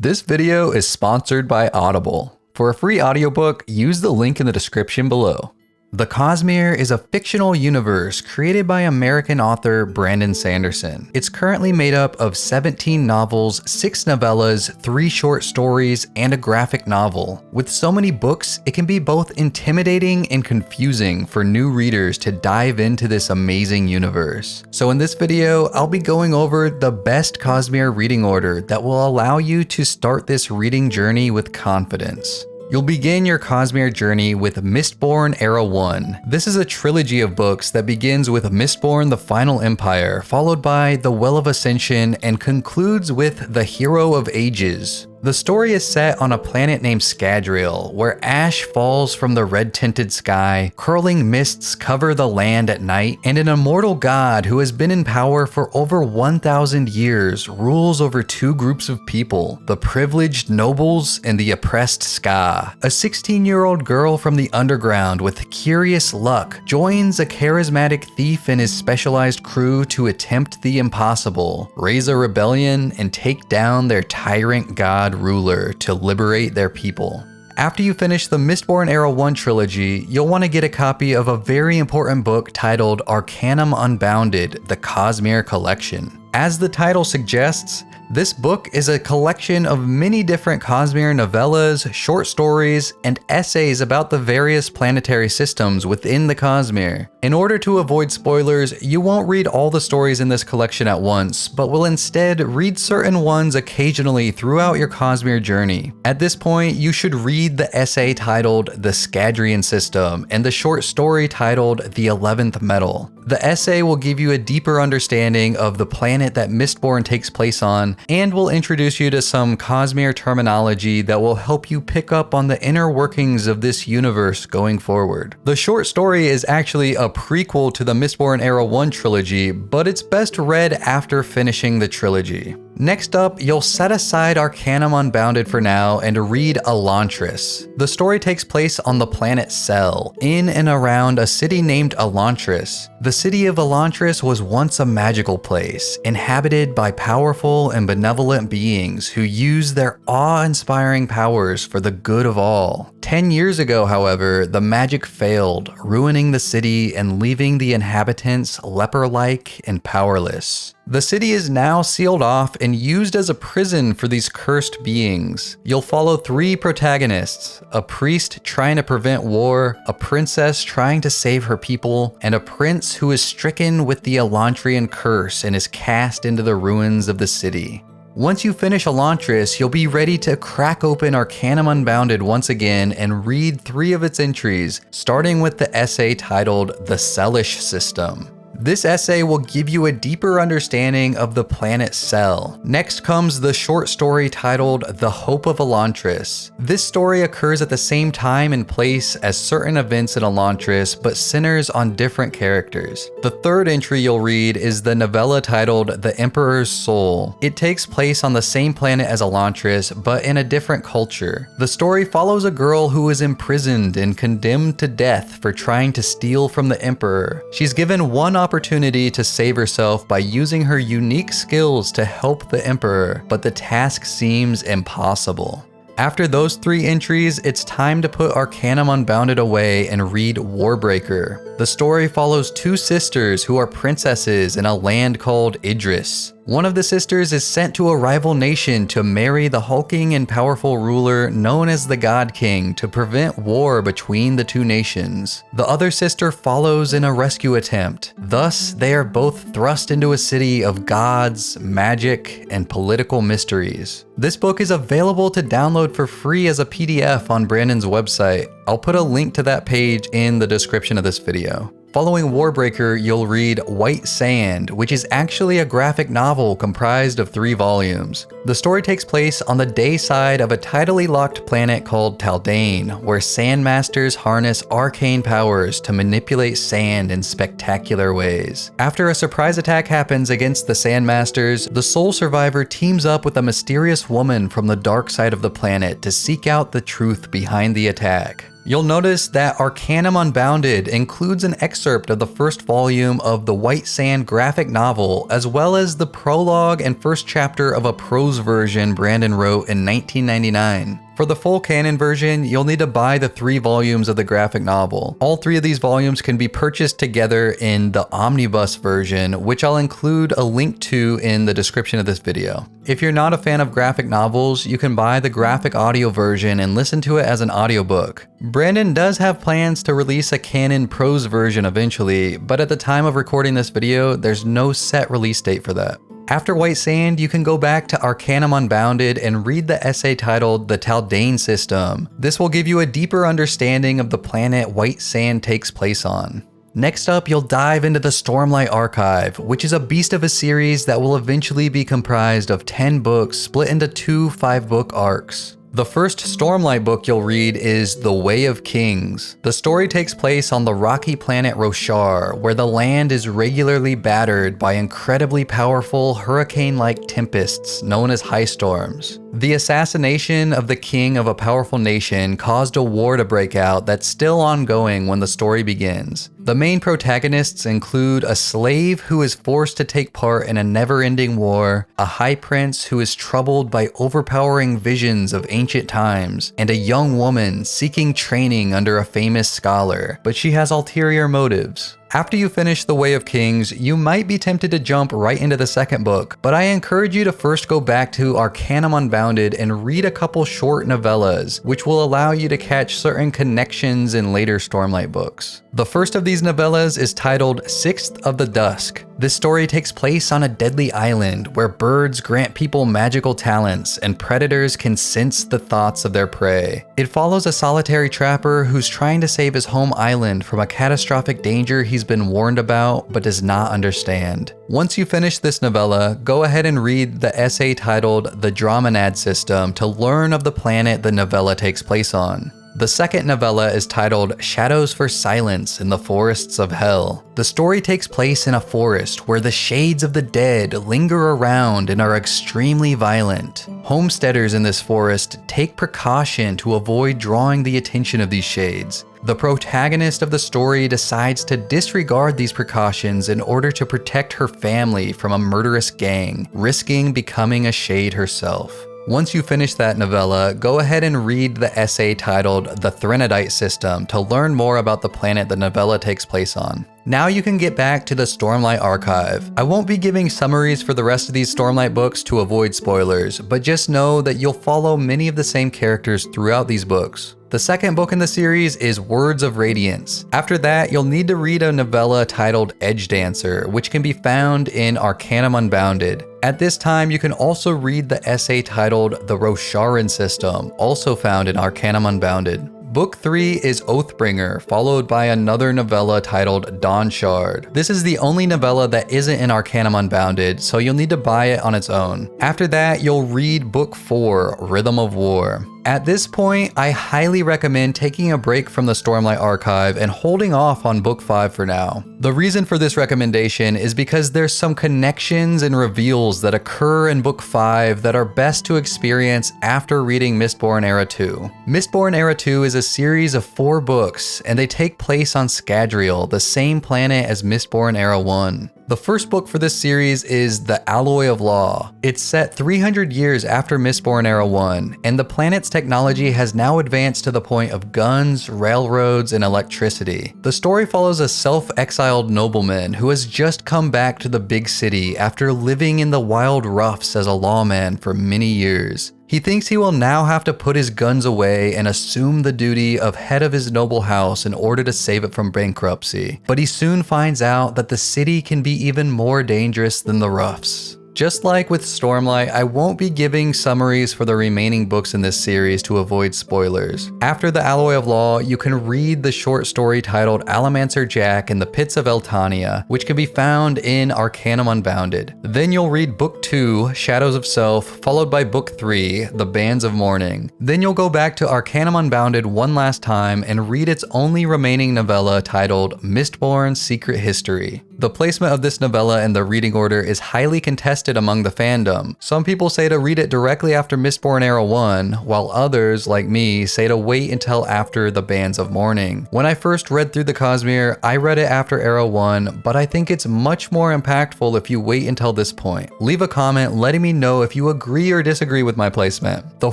This video is sponsored by Audible. For a free audiobook, use the link in the description below. The Cosmere is a fictional universe created by American author Brandon Sanderson. It's currently made up of 17 novels, 6 novellas, 3 short stories, and a graphic novel. With so many books, it can be both intimidating and confusing for new readers to dive into this amazing universe. So in this video, I'll be going over the best Cosmere reading order that will allow you to start this reading journey with confidence. You'll begin your Cosmere journey with Mistborn Era 1. This is a trilogy of books that begins with Mistborn: The Final Empire, followed by The Well of Ascension, and concludes with The Hero of Ages. The story is set on a planet named Scadrial, where ash falls from the red-tinted sky, curling mists cover the land at night, and an immortal god who has been in power for over 1,000 years rules over 2 groups of people, the privileged nobles and the oppressed Skaa. A 16-year-old girl from the underground with curious luck joins a charismatic thief and his specialized crew to attempt the impossible, raise a rebellion, and take down their tyrant god ruler to liberate their people. After you finish the Mistborn Era 1 trilogy, you'll want to get a copy of a very important book titled Arcanum Unbounded: The Cosmere Collection. As the title suggests, this book is a collection of many different Cosmere novellas, short stories, and essays about the various planetary systems within the Cosmere. In order to avoid spoilers, you won't read all the stories in this collection at once, but will instead read certain ones occasionally throughout your Cosmere journey. At this point, you should read the essay titled The Scadrian System and the short story titled The 11th Metal. The essay will give you a deeper understanding of the planet that Mistborn takes place on, and will introduce you to some Cosmere terminology that will help you pick up on the inner workings of this universe going forward. The short story is actually a prequel to the Mistborn Era 1 trilogy, but it's best read after finishing the trilogy. Next up, you'll set aside Arcanum Unbounded for now and read Elantris. The story takes place on the planet Cell, in and around a city named Elantris. The city of Elantris was once a magical place, inhabited by powerful and benevolent beings who used their awe-inspiring powers for the good of all. 10 years ago, however, the magic failed, ruining the city and leaving the inhabitants leper-like and powerless. The city is now sealed off and used as a prison for these cursed beings. You'll follow 3 protagonists: a priest trying to prevent war, a princess trying to save her people, and a prince who is stricken with the Elantrian curse and is cast into the ruins of the city. Once you finish Elantris, you'll be ready to crack open Arcanum Unbounded once again and read 3 of its entries, starting with the essay titled The Cellish System. This essay will give you a deeper understanding of the planet Cell. Next comes the short story titled The Hope of Elantris. This story occurs at the same time and place as certain events in Elantris, but centers on different characters. The third entry you'll read is the novella titled The Emperor's Soul. It takes place on the same planet as Elantris, but in a different culture. The story follows a girl who is imprisoned and condemned to death for trying to steal from the Emperor. She's given one opportunity to save herself by using her unique skills to help the Emperor, but the task seems impossible. After those 3 entries, it's time to put Arcanum Unbounded away and read Warbreaker. The story follows 2 sisters who are princesses in a land called Idris. One of the sisters is sent to a rival nation to marry the hulking and powerful ruler known as the God King to prevent war between the 2 nations. The other sister follows in a rescue attempt. Thus, they are both thrust into a city of gods, magic, and political mysteries. This book is available to download for free as a PDF on Brandon's website. I'll put a link to that page in the description of this video. Following Warbreaker, you'll read White Sand, which is actually a graphic novel comprised of 3 volumes. The story takes place on the day side of a tidally locked planet called Taldane, where sandmasters harness arcane powers to manipulate sand in spectacular ways. After a surprise attack happens against the sandmasters, the sole survivor teams up with a mysterious woman from the dark side of the planet to seek out the truth behind the attack. You'll notice that Arcanum Unbounded includes an excerpt of the first volume of the White Sand graphic novel, as well as the prologue and first chapter of a prose version Brandon wrote in 1999. For the full canon version, you'll need to buy the 3 volumes of the graphic novel. All 3 of these volumes can be purchased together in the omnibus version, which I'll include a link to in the description of this video. If you're not a fan of graphic novels, you can buy the graphic audio version and listen to it as an audiobook. Brandon does have plans to release a canon prose version eventually, but at the time of recording this video, there's no set release date for that. After White Sand, you can go back to Arcanum Unbounded and read the essay titled The Taldane System. This will give you a deeper understanding of the planet White Sand takes place on. Next up, you'll dive into the Stormlight Archive, which is a beast of a series that will eventually be comprised of 10 books split into 2 5-book arcs. The first Stormlight book you'll read is The Way of Kings. The story takes place on the rocky planet Roshar, where the land is regularly battered by incredibly powerful hurricane-like tempests known as high storms. The assassination of the king of a powerful nation caused a war to break out that's still ongoing when the story begins. The main protagonists include a slave who is forced to take part in a never-ending war, a high prince who is troubled by overpowering visions of ancient times, and a young woman seeking training under a famous scholar, but she has ulterior motives. After you finish The Way of Kings, you might be tempted to jump right into the second book, but I encourage you to first go back to Arcanum Unbounded and read a couple short novellas, which will allow you to catch certain connections in later Stormlight books. The first of these novellas is titled Sixth of the Dusk. This story takes place on a deadly island where birds grant people magical talents and predators can sense the thoughts of their prey. It follows a solitary trapper who's trying to save his home island from a catastrophic danger he's been warned about but does not understand. Once you finish this novella, go ahead and read the essay titled The Dromonad System to learn of the planet the novella takes place on. The second novella is titled Shadows for Silence in the Forests of Hell. The story takes place in a forest where the shades of the dead linger around and are extremely violent. Homesteaders in this forest take precaution to avoid drawing the attention of these shades. The protagonist of the story decides to disregard these precautions in order to protect her family from a murderous gang, risking becoming a shade herself. Once you finish that novella, go ahead and read the essay titled The Threnodite System to learn more about the planet the novella takes place on. Now you can get back to the Stormlight Archive. I won't be giving summaries for the rest of these Stormlight books to avoid spoilers, but just know that you'll follow many of the same characters throughout these books. The second book in the series is Words of Radiance. After that, you'll need to read a novella titled Edge Dancer, which can be found in Arcanum Unbounded. At this time, you can also read the essay titled The Rosharan System, also found in Arcanum Unbounded. Book 3 is Oathbringer, followed by another novella titled Dawn Shard. This is the only novella that isn't in Arcanum Unbounded, so you'll need to buy it on its own. After that, you'll read Book 4, Rhythm of War. At this point, I highly recommend taking a break from the Stormlight Archive and holding off on Book 5 for now. The reason for this recommendation is because there's some connections and reveals that occur in Book 5 that are best to experience after reading Mistborn Era 2. Mistborn Era 2 is a series of 4 books, and they take place on Scadrial, the same planet as Mistborn Era 1. The first book for this series is The Alloy of Law. It's set 300 years after Mistborn Era 1, and the planet's technology has now advanced to the point of guns, railroads, and electricity. The story follows a self-exiled nobleman who has just come back to the big city after living in the wild roughs as a lawman for many years. He thinks he will now have to put his guns away and assume the duty of head of his noble house in order to save it from bankruptcy. But he soon finds out that the city can be even more dangerous than the roughs. Just like with Stormlight, I won't be giving summaries for the remaining books in this series to avoid spoilers. After The Alloy of Law, you can read the short story titled Alamancer Jack in the Pits of Eltania, which can be found in Arcanum Unbounded. Then you'll read Book 2, Shadows of Self, followed by Book 3, The Bands of Mourning. Then you'll go back to Arcanum Unbounded one last time and read its only remaining novella titled Mistborn Secret History. The placement of this novella in the reading order is highly contested among the fandom. Some people say to read it directly after Mistborn Era 1, while others, like me, say to wait until after the Bands of Mourning. When I first read through the Cosmere, I read it after Era 1, but I think it's much more impactful if you wait until this point. Leave a comment letting me know if you agree or disagree with my placement. The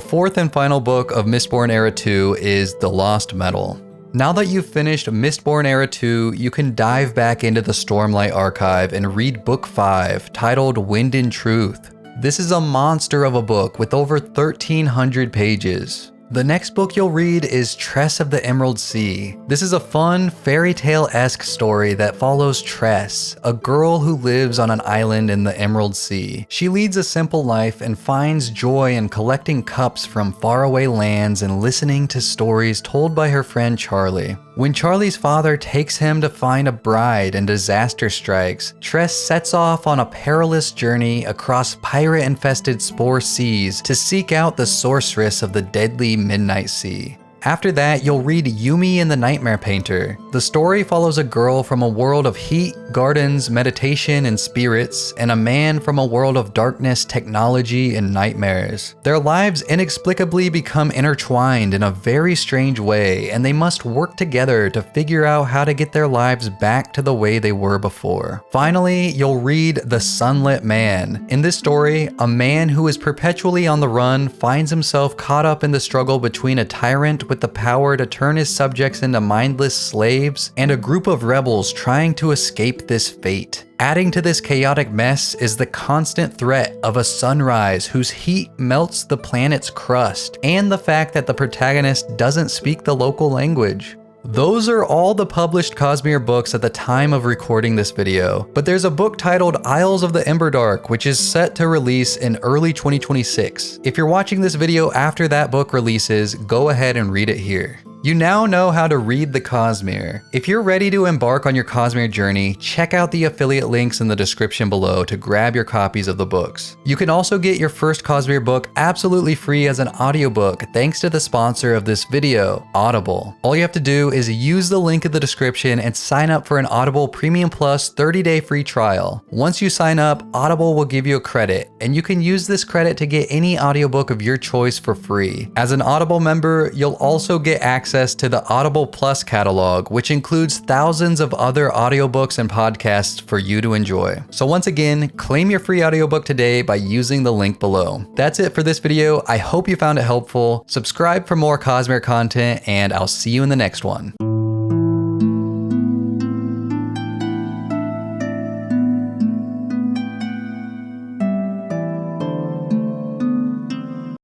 fourth and final book of Mistborn Era 2 is The Lost Metal. Now that you've finished Mistborn Era 2, you can dive back into the Stormlight Archive and read Book 5, titled Wind and Truth. This is a monster of a book with over 1,300 pages. The next book you'll read is Tress of the Emerald Sea. This is a fun, fairy tale-esque story that follows Tress, a girl who lives on an island in the Emerald Sea. She leads a simple life and finds joy in collecting cups from faraway lands and listening to stories told by her friend Charlie. When Charlie's father takes him to find a bride and disaster strikes, Tress sets off on a perilous journey across pirate-infested Spore Seas to seek out the sorceress of the deadly Midnight Sea. After that, you'll read Yumi and the Nightmare Painter. The story follows a girl from a world of heat, gardens, meditation, and spirits, and a man from a world of darkness, technology, and nightmares. Their lives inexplicably become intertwined in a very strange way, and they must work together to figure out how to get their lives back to the way they were before. Finally, you'll read The Sunlit Man. In this story, a man who is perpetually on the run finds himself caught up in the struggle between a tyrant with the power to turn his subjects into mindless slaves, and a group of rebels trying to escape this fate. Adding to this chaotic mess is the constant threat of a sunrise whose heat melts the planet's crust, and the fact that the protagonist doesn't speak the local language. Those are all the published Cosmere books at the time of recording this video, but there's a book titled Isles of the Emberdark, which is set to release in early 2026. If you're watching this video after that book releases, go ahead and read it here. You now know how to read the Cosmere. If you're ready to embark on your Cosmere journey, check out the affiliate links in the description below to grab your copies of the books. You can also get your first Cosmere book absolutely free as an audiobook thanks to the sponsor of this video, Audible. All you have to do is use the link in the description and sign up for an Audible Premium Plus 30-day free trial. Once you sign up, Audible will give you a credit, and you can use this credit to get any audiobook of your choice for free. As an Audible member, you'll also get access to the Audible Plus catalog, which includes thousands of other audiobooks and podcasts for you to enjoy. So once again, claim your free audiobook today by using the link below. That's it for this video. I hope you found it helpful. Subscribe for more Cosmere content, and I'll see you in the next one.